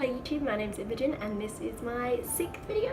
Hello YouTube, my name's Imogen and this is my 6th video.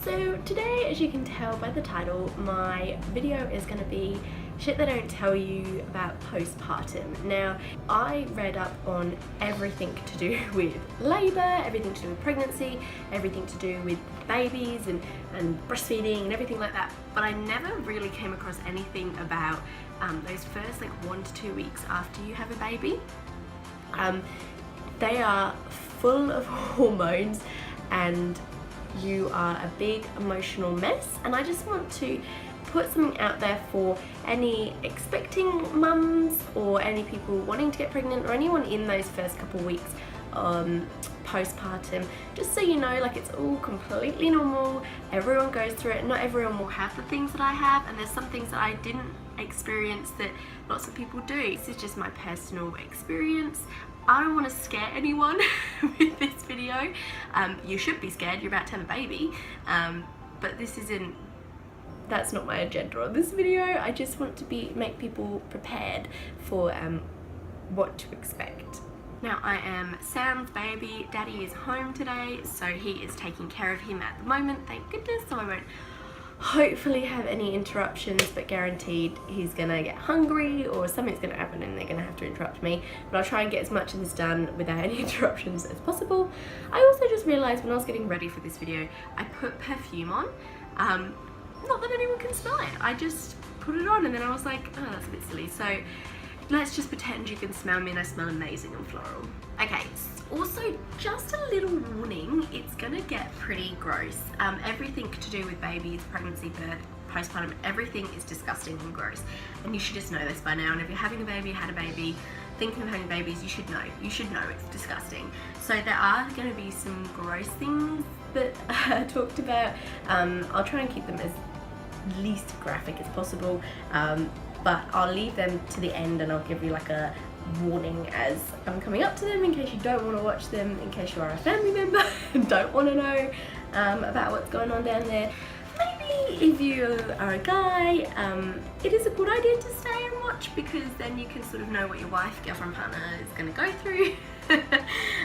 So today, as you can tell by the title, my video is going to be shit they don't tell you about postpartum. Now, I read up on everything to do with labour, everything to do with pregnancy, everything to do with babies and breastfeeding and everything like that, but I never really came across anything about those first like 1 to 2 weeks after you have a baby. They are full of hormones and you are a big emotional mess, and I just want to put something out there for any expecting mums or any people wanting to get pregnant or anyone in those first couple weeks postpartum, just so you know, like, it's all completely normal. Everyone goes through it. Not everyone will have the things that I have, and there's some things that I didn't experience that lots of people do. This is just my personal experience. I don't want to scare anyone with this video. You should be scared, you're about to have a baby, but that's not my agenda on this video. I just want to make people prepared for what to expect. Now, I am Sam's baby. Daddy is home today, so he is taking care of him at the moment, thank goodness, so I won't hopefully have any interruptions, but guaranteed he's gonna get hungry or something's gonna happen and they're gonna have to interrupt me. But I'll try and get as much of this done without any interruptions as possible. I also just realised when I was getting ready for this video, I put perfume on. Not that anyone can smell it, I just put it on and then I was like, oh, that's a bit silly. So let's just pretend you can smell me and I smell amazing and floral. Okay, also just a little warning, it's gonna get pretty gross. Everything to do with babies, pregnancy, birth, postpartum, everything is disgusting and gross. And you should just know this by now. And if you're having a baby, had a baby, thinking of having babies, you should know. You should know it's disgusting. So there are gonna be some gross things that I talked about. I'll try and keep them as least graphic as possible. But I'll leave them to the end and I'll give you like a warning as I'm coming up to them, in case you don't want to watch them, in case you are a family member and don't want to know about what's going on down there. Maybe if you are a guy, it is a good idea to stay and watch, because then you can sort of know what your wife, girlfriend, partner is going to go through.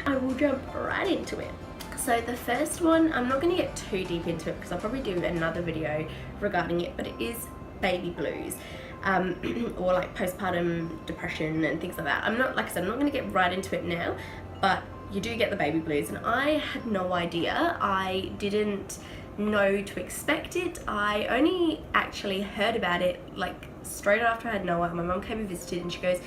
I will jump right into it. So the first one, I'm not going to get too deep into it because I'll probably do another video regarding it, but it is baby blues. Or like postpartum depression and things like that. Like I said, I'm not going to get right into it now, but you do get the baby blues, and I had no idea. I didn't know to expect it. I only actually heard about it like straight after I had Noah. My mum came and visited and she goes,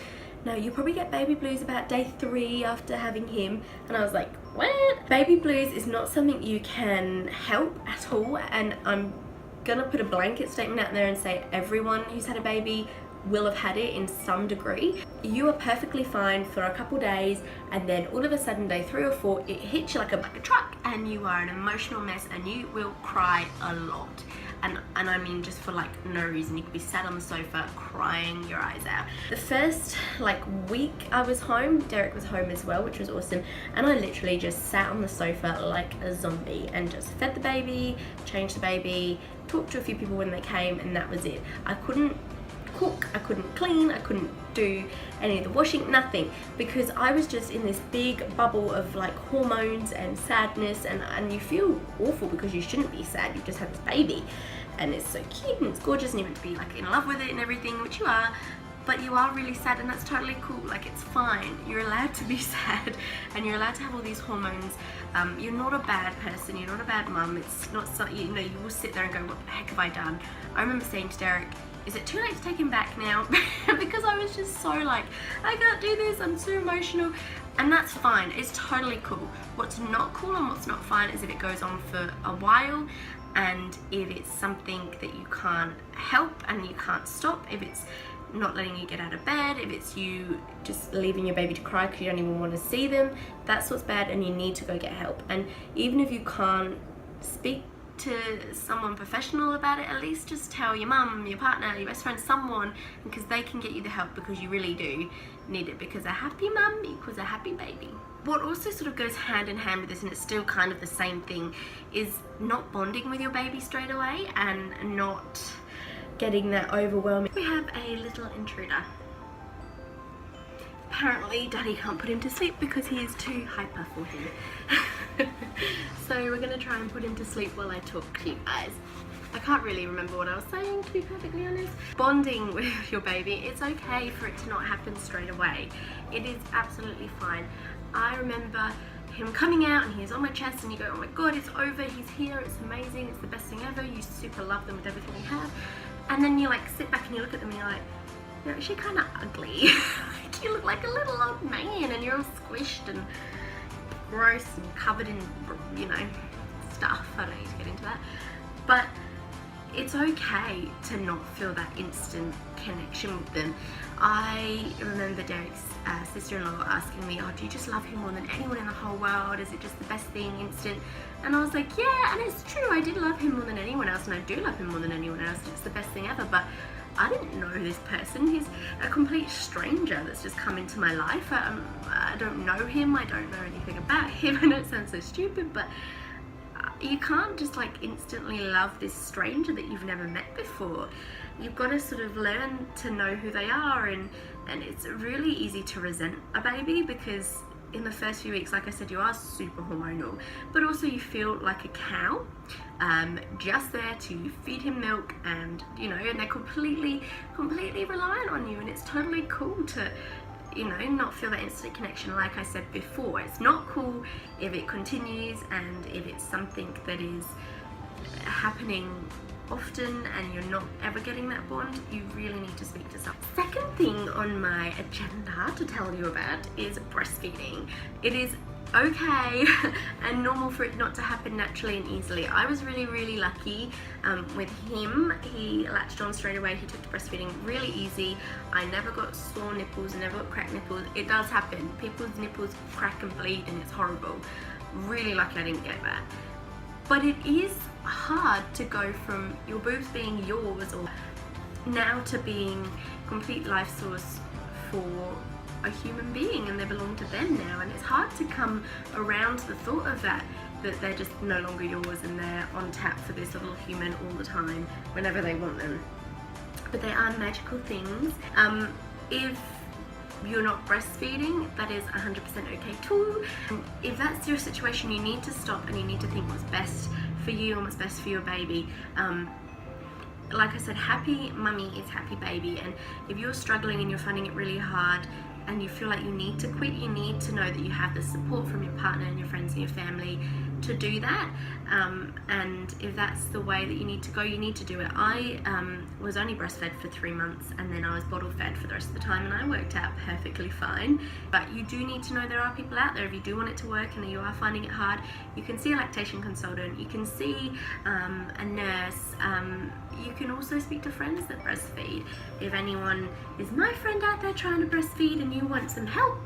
no, you probably get baby blues about day 3 after having him. And I was like, what? Baby blues is not something you can help at all, and I'm gonna put a blanket statement out there and say everyone who's had a baby will have had it in some degree. You are perfectly fine for a couple days, and then all of a sudden day 3 or 4 it hits you like a truck and you are an emotional mess and you will cry a lot. And I mean, just for like no reason. You could be sat on the sofa crying your eyes out. The first like week I was home, Derek was home as well, which was awesome, and I literally just sat on the sofa like a zombie and just fed the baby, changed the baby, talked to a few people when they came, and that was it. I couldn't cook, I couldn't clean, I couldn't do any of the washing, nothing, because I was just in this big bubble of like hormones and sadness, and you feel awful because you shouldn't be sad. You just had this baby and it's so cute and it's gorgeous and you're meant to be like in love with it and everything, which you are, but you are really sad, and that's totally cool. Like, it's fine. You're allowed to be sad and you're allowed to have all these hormones. You're not a bad person, you're not a bad mum. It's not something, you know, you will sit there and go, what the heck have I done? I remember saying to Derek, is it too late to take him back now? Because I was just so like, I can't do this, I'm too emotional. And that's fine, it's totally cool. What's not cool and what's not fine is if it goes on for a while, and if it's something that you can't help and you can't stop, if it's not letting you get out of bed, if it's you just leaving your baby to cry because you don't even want to see them, that's what's bad, and you need to go get help. And even if you can't speak to someone professional about it, at least just tell your mum, your partner, your best friend, someone, because they can get you the help, because you really do need it, because a happy mum equals a happy baby. What also sort of goes hand in hand with this, and it's still kind of the same thing, is not bonding with your baby straight away and not getting that overwhelming. We have a little intruder. Apparently Daddy can't put him to sleep because he is too hyper for him. So we're going to try and put him to sleep while I talk to you guys. I can't really remember what I was saying, to be perfectly honest. Bonding with your baby, it's okay for it to not happen straight away. It is absolutely fine. I remember him coming out and he's on my chest and you go, oh my god, it's over, he's here, it's amazing, it's the best thing ever, you super love them with everything you have. And then you like sit back and you look at them and you're like, you're actually kind of ugly. You look like a little old man and you're all squished and gross and covered in, you know, stuff. I don't need to get into that. But it's okay to not feel that instant connection with them. I remember Derek's sister-in-law asking me, oh, do you just love him more than anyone in the whole world? Is it just the best thing, instant? And I was like, yeah, and it's true, I did love him more than anyone else, and I do love him more than anyone else. It's the best thing ever, but I didn't know this person. He's a complete stranger that's just come into my life. I don't know him, I don't know anything about him. I know it sounds so stupid, but you can't just like instantly love this stranger that you've never met before. You've got to sort of learn to know who they are, and it's really easy to resent a baby because in the first few weeks, like I said, you are super hormonal, but also you feel like a cow, just there to feed him milk, and you know, and they're completely reliant on you, and it's totally cool to, you know, not feel that instant connection. Like I said before, it's not cool if it continues and if it's something that is happening often and you're not ever getting that bond. You really need to speak to someone. Second thing on my agenda to tell you about is breastfeeding. It is okay and normal for it not to happen naturally and easily. I was really lucky with him. He latched on straight away. He took to breastfeeding really easy. I never got sore nipples, I never got cracked nipples. It does happen. People's nipples crack and bleed and it's horrible. Really lucky I didn't get that. But it is hard to go from your boobs being yours or now to being complete life source for a human being, and they belong to them now, and it's hard to come around to the thought of that they're just no longer yours and they're on tap for this little human all the time whenever they want them. But they are magical things. If you're not breastfeeding, that is 100% okay too. And if that's your situation, you need to stop and you need to think what's best for you and what's best for your baby. Like I said, happy mummy is happy baby, and if you're struggling and you're finding it really hard and you feel like you need to quit, you need to know that you have the support from your partner and your friends and your family to do that. And if that's the way that you need to go, you need to do it. I was only breastfed for 3 months, and then I was bottle fed for the rest of the time, and I worked out perfectly fine. But you do need to know there are people out there. If you do want it to work and you are finding it hard, you can see a lactation consultant, you can see a nurse, you can also speak to friends that breastfeed. If anyone is my friend out there trying to breastfeed and you want some help,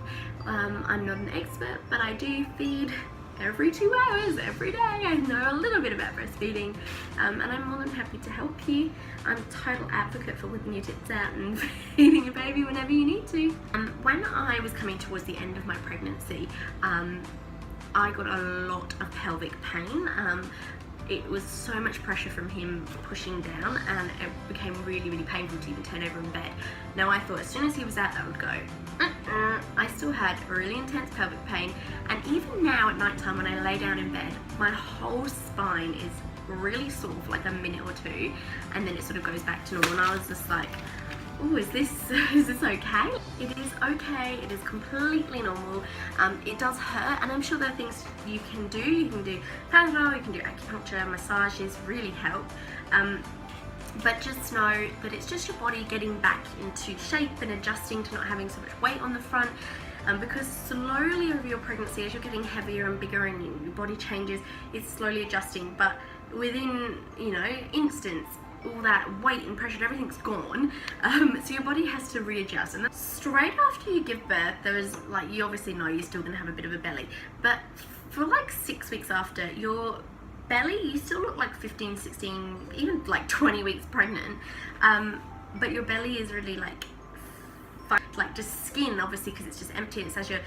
I'm not an expert, but I do feed every 2 hours, every day. I know a little bit about breastfeeding, and I'm more than happy to help you. I'm a total advocate for whipping your tits out and feeding your baby whenever you need to. When I was coming towards the end of my pregnancy, I got a lot of pelvic pain. It was so much pressure from him pushing down, and it became really painful to even turn over in bed. Now I thought as soon as he was out, that would go. I still had really intense pelvic pain, and even now at night time when I lay down in bed, my whole spine is really sore for like a minute or two, and then it sort of goes back to normal, and I was just like, oh, is this okay? It is okay, it is completely normal. It does hurt, and I'm sure there are things you can do. You can do Panadol, you can do acupuncture, massages really help. But just know that it's just your body getting back into shape and adjusting to not having so much weight on the front. Because slowly over your pregnancy, as you're getting heavier and bigger and your body changes, it's slowly adjusting. But within, you know, instance, all that weight and pressure, everything's gone. So your body has to readjust. And straight after you give birth, there is like, you obviously know you're still gonna have a bit of a belly, but for like 6 weeks after, your belly, you still look like 15, 16, even like 20 weeks pregnant, but your belly is really like just skin, obviously, because it's just empty. It's as your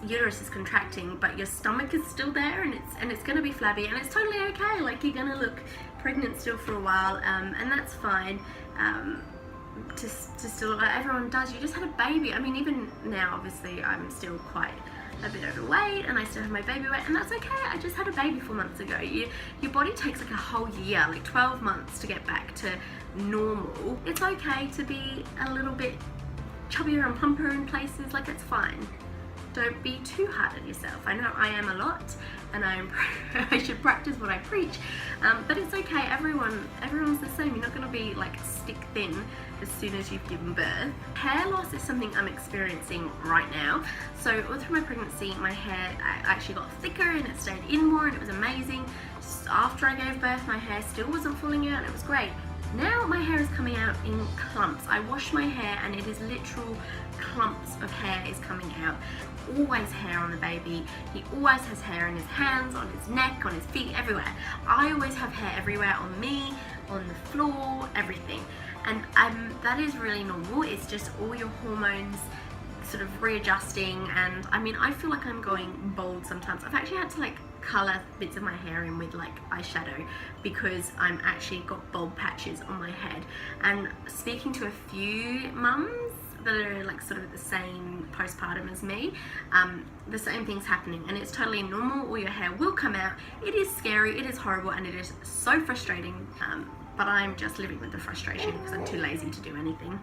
uterus is contracting, but your stomach is still there, and it's going to be flabby, and it's totally okay. Like, you're going to look pregnant still for a while, and that's fine. To still, like everyone does. You just had a baby. I mean, even now, obviously, I'm still quite a bit overweight, and I still have my baby weight, and that's okay. I just had a baby 4 months ago. Your body takes like a whole year, like 12 months to get back to normal. It's okay to be a little bit chubbier and plumper in places, like it's fine. Don't be too hard on yourself. I know I am a lot, and I should practice what I preach, but it's okay. Everyone's the same. You're not going to be like stick thin as soon as you've given birth. Hair loss is something I'm experiencing right now. So all through my pregnancy, my hair actually got thicker and it stayed in more, and it was amazing. Just after I gave birth, my hair still wasn't falling out, and it was great. Now my hair is coming out in clumps. I wash my hair and it is literal clumps of hair is coming out. Always hair on the baby. He always has hair in his hands, on his neck, on his feet, everywhere. I always have hair everywhere, on me, on the floor, everything. And that is really normal. It's just all your hormones sort of readjusting, and I mean, I feel like I'm going bald sometimes. I've actually had to like colour bits of my hair in with like eyeshadow because I'm actually got bald patches on my head. And speaking to a few mums that are like sort of at the same postpartum as me, the same thing's happening, and it's totally normal. All your hair will come out. It is scary, it is horrible, and it is so frustrating, but I'm just living with the frustration because I'm too lazy to do anything.